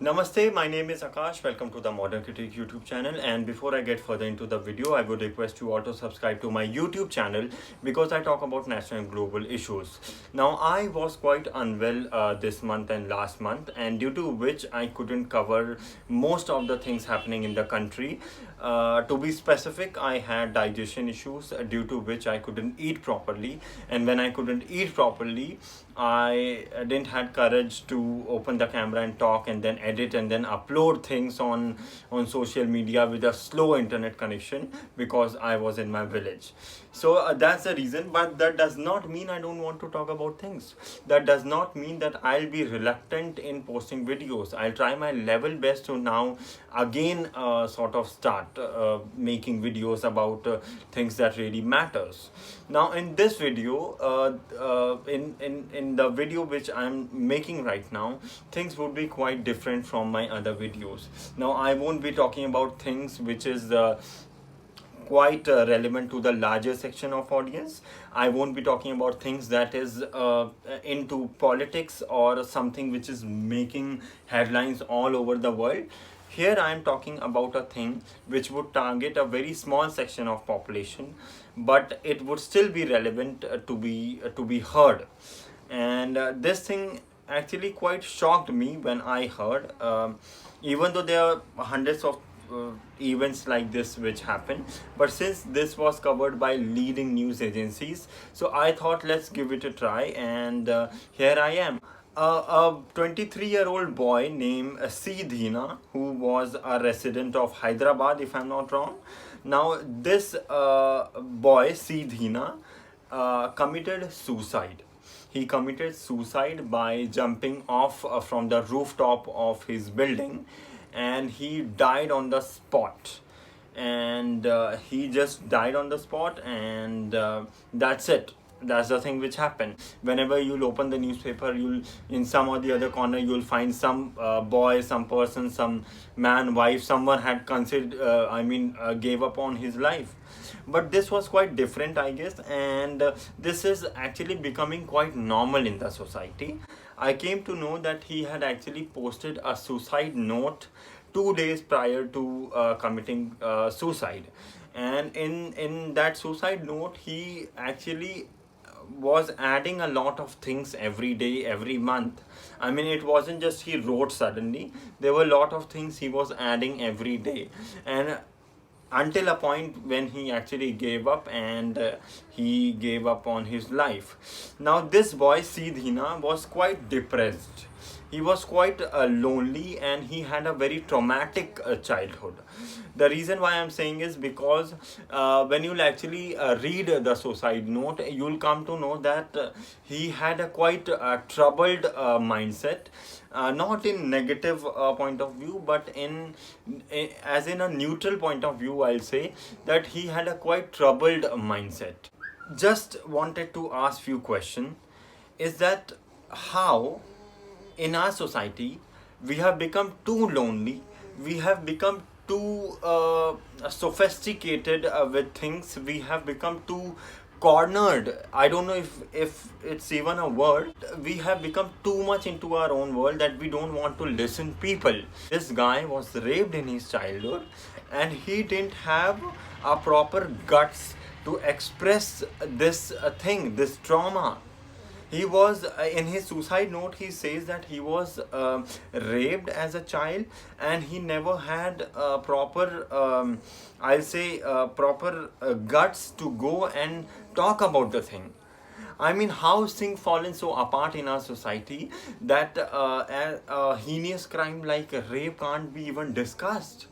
Namaste, my name is Akash. Welcome to the Modern Critic YouTube channel. And before I get further into the video, I would request you all to subscribe to my YouTube channel because I talk about national and global issues. Now, I was quite unwell this month and last month, and due to which I couldn't cover most of the things happening in the country. To be specific, I had digestion issues due to which I couldn't eat properly, and when I couldn't eat properly, I didn't had courage to open the camera and talk and then edit and then upload things on social media with a slow internet connection because I was in my village. So that's the reason, but that does not mean I don't want to talk about things. That does not mean that I'll be reluctant in posting videos. I'll try my level best to now again sort of start making videos about things that really matters. Now in this video, in the video which I'm making right now, things would be quite different from my other videos. Now I won't be talking about things which is quite relevant to the larger section of audience. I won't be talking about things that is into politics or something which is making headlines all over the world. Here I am talking about a thing which would target a very small section of population, but it would still be relevant to be heard. And this thing actually quite shocked me when I heard. Even though there are hundreds of events like this which happen, but since this was covered by leading news agencies, so I thought let's give it a try. And here I am. A 23-year-old boy named C. Dina, who was a resident of Hyderabad, if I'm not wrong. Now, this boy, C. Dina, committed suicide. He committed suicide by jumping off from the rooftop of his building, and he died on the spot. And he just died on the spot, and that's it. That's the thing which happened. Whenever you'll open the newspaper, you'll in some or the other corner you'll find some boy, some person, some man, wife, someone had considered gave up on his life. But this was quite different, I guess, and this is actually becoming quite normal in the society. I came to know that he had actually posted a suicide note 2 days prior to committing suicide. And in that suicide note, he actually was adding a lot of things every day, every month. I mean, it wasn't just he wrote suddenly. There were a lot of things he was adding every day. And until a point when he actually gave up, and he gave up on his life. Now this boy Sidhina was quite depressed. He was quite lonely, and he had a very traumatic childhood. The reason why I'm saying is because when you'll actually read the suicide note, you'll come to know that he had a quite troubled mindset. Not in negative point of view, but as in a neutral point of view, I'll say that he had a quite troubled mindset. Just wanted to ask few question, is that how in our society we have become too lonely, we have become too sophisticated with things, we have become too cornered. I don't know if it's even a word. We have become too much into our own world that we don't want to listen people. This guy was raped in his childhood, and he didn't have a proper guts to express this thing, this trauma. He was in his suicide note, he says that he was raped as a child, and he never had proper I'll say proper guts to go and talk about the thing. I mean, how things fallen so apart in our society that a heinous crime like rape can't be even discussed.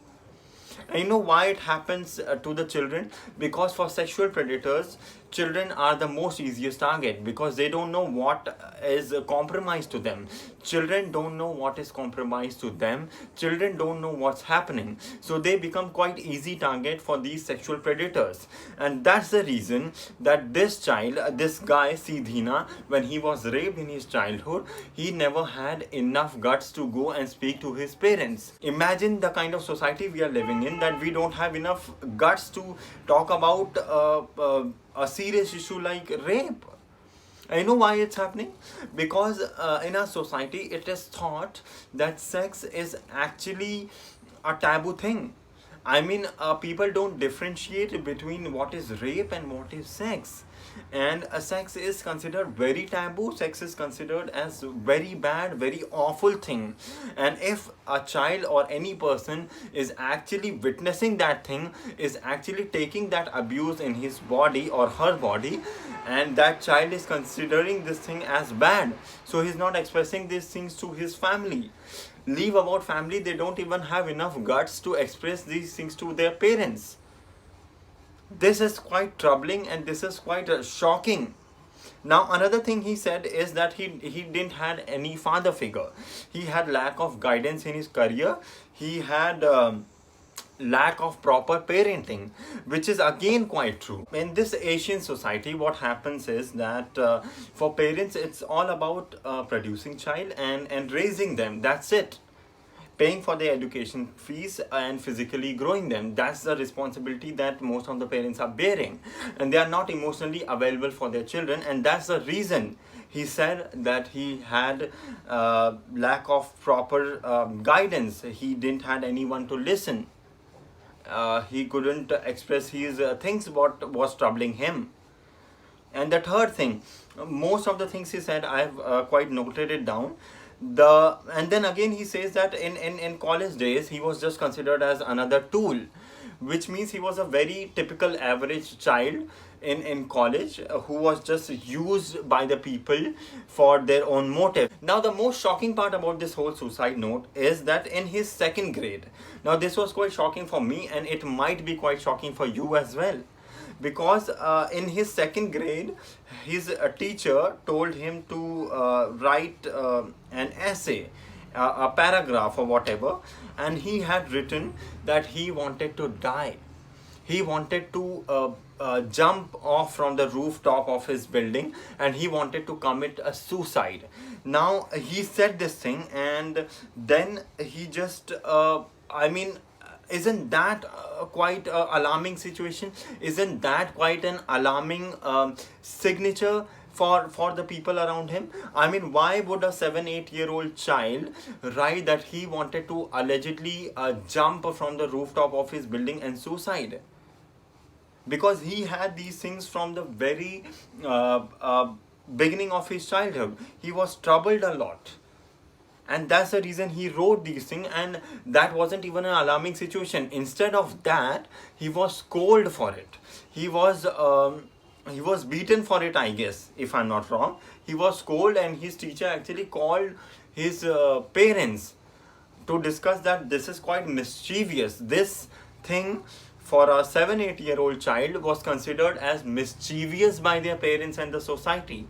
And you know why it happens to the children? Because for sexual predators, children are the most easiest target, because they don't know what is compromised to them. Children don't know what is compromised to them. Children don't know what's happening. So they become quite easy target for these sexual predators. And that's the reason that this child, this guy, Sidhina, when he was raped in his childhood, he never had enough guts to go and speak to his parents. Imagine the kind of society we are living in, that we don't have enough guts to talk about a serious issue like rape. I know why it's happening. Because in our society it is thought that sex is actually a taboo thing. I mean, people don't differentiate between what is rape and what is sex. And sex is considered very taboo. Sex is considered as very bad, very awful thing. And if a child or any person is actually witnessing that thing, is actually taking that abuse in his body or her body, and that child is considering this thing as bad, so he's not expressing these things to his family. Leave about family, they don't even have enough guts to express these things to their parents. This is quite troubling, and this is quite shocking. Now another thing he said is that he didn't had any father figure. He had lack of guidance in his career. He had lack of proper parenting, which is again quite true. In this Asian society, what happens is that for parents it's all about producing child and raising them. That's it. Paying for their education fees and physically growing them, that's the responsibility that most of the parents are bearing, and they are not emotionally available for their children. And that's the reason he said that he had lack of proper guidance. He didn't had anyone to listen. He couldn't express his things what was troubling him. And the third thing, most of the things he said, I've quite noted it down. And then again he says that in college days he was just considered as another tool, which means he was a very typical average child in college who was just used by the people for their own motive. Now the most shocking part about this whole suicide note is that in his second grade, now this was quite shocking for me, and it might be quite shocking for you as well, because in his second grade his teacher told him to write an essay, a paragraph or whatever, and he had written that he wanted to die. He wanted to jump off from the rooftop of his building, and he wanted to commit a suicide. Now he said this thing, and then he just I mean, isn't that quite an alarming situation? Isn't that quite an alarming signature for the people around him? I mean, why would a 7-8-year-old child write that he wanted to allegedly jump from the rooftop of his building and suicide? Because he had these things from the very beginning of his childhood. He was troubled a lot, and that's the reason he wrote these things. And that wasn't even an alarming situation. Instead of that, he was scolded for it. He was beaten for it, I guess, if I'm not wrong. He was scolded, and his teacher actually called his parents to discuss that this is quite mischievous. This thing for a 7-8-year-old child was considered as mischievous by their parents and the society.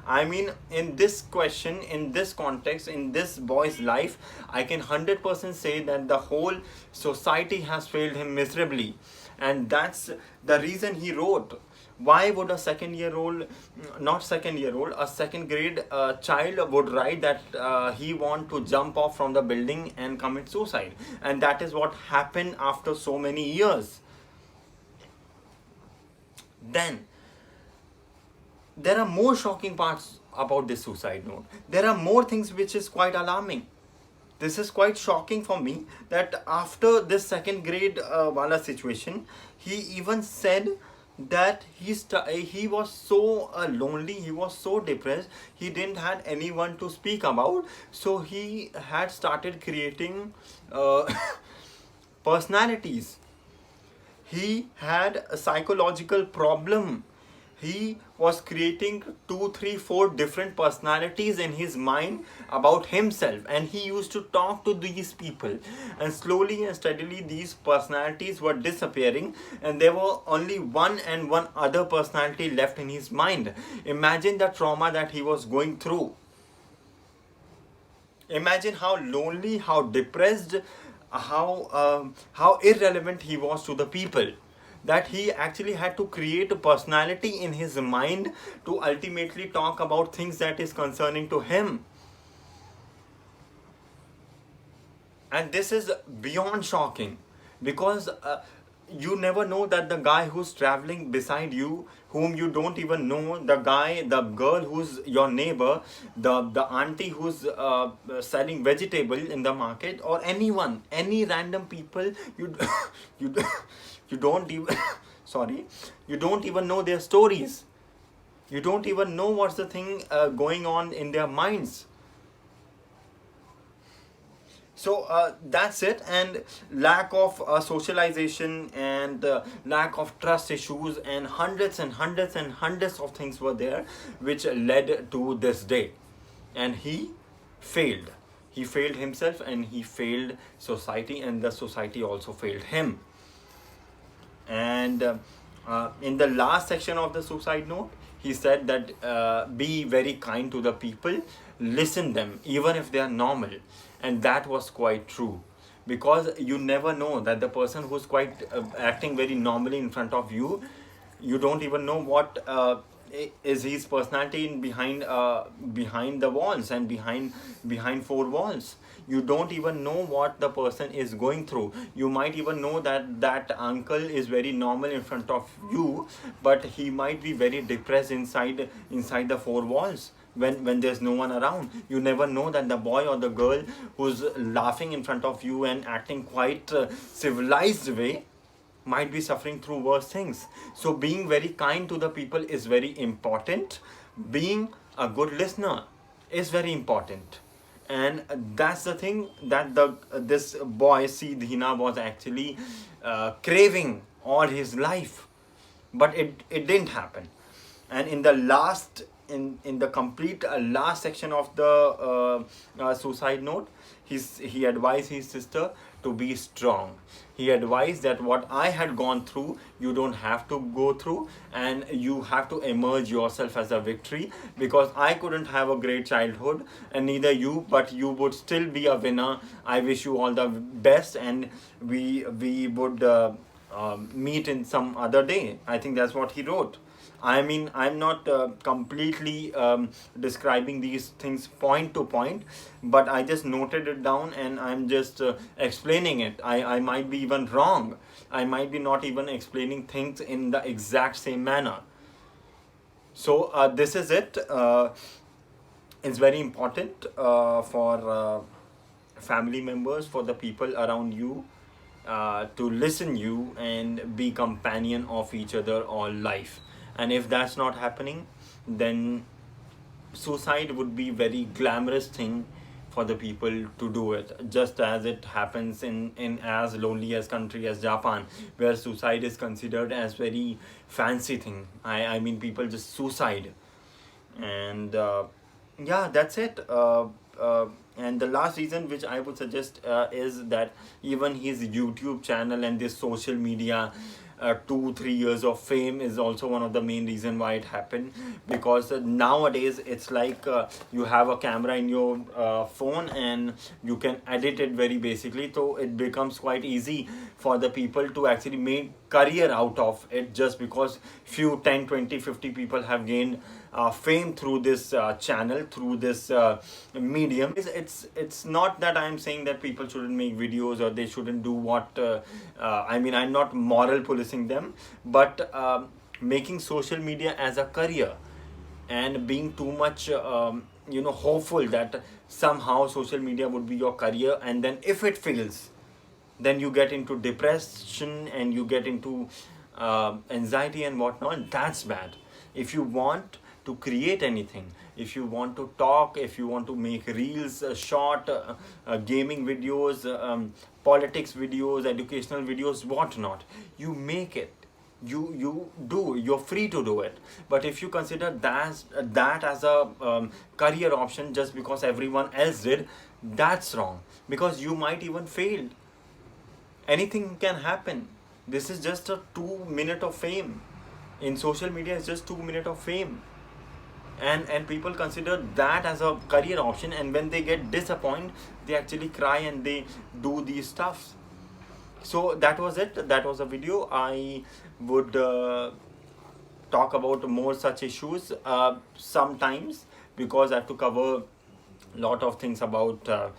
I mean, in this question, in this context, in this boy's life, I can 100% say that the whole society has failed him miserably. And that's the reason he wrote. Why would a second grade child would write that he want to jump off from the building and commit suicide? And that is what happened after so many years. Then there are more shocking parts about this suicide note. There are more things which is quite alarming. This is quite shocking for me, that after this second grade wala situation, he even said that he was so lonely, he was so depressed, he didn't had anyone to speak about, so he had started creating personalities. He had a psychological problem. He was creating 2, 3, 4 different personalities in his mind about himself, and he used to talk to these people, and slowly and steadily these personalities were disappearing, and there were only one other personality left in his mind. Imagine the trauma that he was going through. Imagine how lonely, how depressed, how irrelevant he was to the people, that he actually had to create a personality in his mind to ultimately talk about things that is concerning to him. And this is beyond shocking, because you never know that the guy who's traveling beside you, whom you don't even know, the guy, the girl who's your neighbor, the auntie who's selling vegetable in the market, or anyone, any random people, you you you don't even sorry, you don't even know their stories. You don't even know what's the thing going on in their minds. So that's it. And lack of socialization, and lack of trust issues, and hundreds and hundreds and hundreds of things were there which led to this day. And he failed. He failed himself, and he failed society, and the society also failed him. And in the last section of the suicide note, he said that be very kind to the people, listen them even if they are normal. And that was quite true, because you never know that the person who's quite acting very normally in front of you, you don't even know what is his personality in behind the walls, and behind four walls. You don't even know what the person is going through. You might even know that that uncle is very normal in front of you, but he might be very depressed inside the four walls, when there's no one around. You never know that the boy or the girl who's laughing in front of you and acting quite civilized way might be suffering through worse things. So being very kind to the people is very important. Being a good listener is very important. And that's the thing that this boy Sidhina was actually craving all his life, but it didn't happen. And in the last, in the complete last section of the suicide note, he advised his sister to be strong. He advised that what I had gone through, you don't have to go through, and you have to emerge yourself as a victory, because I couldn't have a great childhood, and neither you, but you would still be a winner. I wish you all the best, and we would meet in some other day. I think that's what he wrote. I mean, I'm not completely describing these things point to point, but I just noted it down, and I'm just explaining it. I might be even wrong. I might be not even explaining things in the exact same manner. So this is it. It's very important for family members, for the people around you, to listen you and be companion of each other all life. And if that's not happening, then suicide would be very glamorous thing for the people to do it, just as it happens in as lonely as country as Japan, where suicide is considered as very fancy thing. I mean, people just suicide. And yeah, that's it. And the last reason which I would suggest is that even his YouTube channel and this social media 2-3 years of fame is also one of the main reason why it happened. Because nowadays it's like you have a camera in your phone, and you can edit it very basically, so it becomes quite easy for the people to actually make career out of it, just because few 10, 20, 50 people have gained fame through this channel, through this medium. It's not that I'm saying that people shouldn't make videos, or they shouldn't do what I mean, I'm not moral policing them, but making social media as a career, and being too much hopeful that somehow social media would be your career, and then if it fails, then you get into depression, and you get into anxiety and whatnot. That's bad. If you want to create anything, if you want to talk, if you want to make reels, short gaming videos, politics videos, educational videos, whatnot, you make it. You do, you're free to do it. But if you consider that as a career option just because everyone else did, that's wrong, because you might even fail. Anything can happen. This is just a 2 minute of fame. In social media, it's just 2 minutes of fame. And people consider that as a career option, and when they get disappointed, they actually cry and they do these stuffs. So that was it. That was a video. I would talk about more such issues sometimes, because I have to cover a lot of things about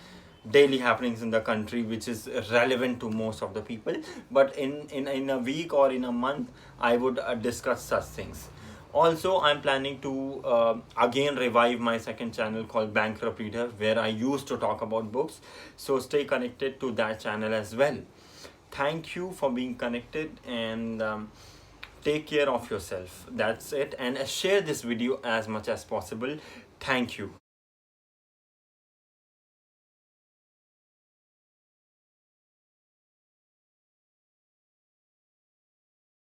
daily happenings in the country which is relevant to most of the people, but in a week or in a month I would discuss such things. Also, I'm planning to again revive my second channel called Bankrupt Reader, where I used to talk about books. So stay connected to that channel as well. Thank you for being connected, and take care of yourself. That's it. And share this video as much as possible. Thank you.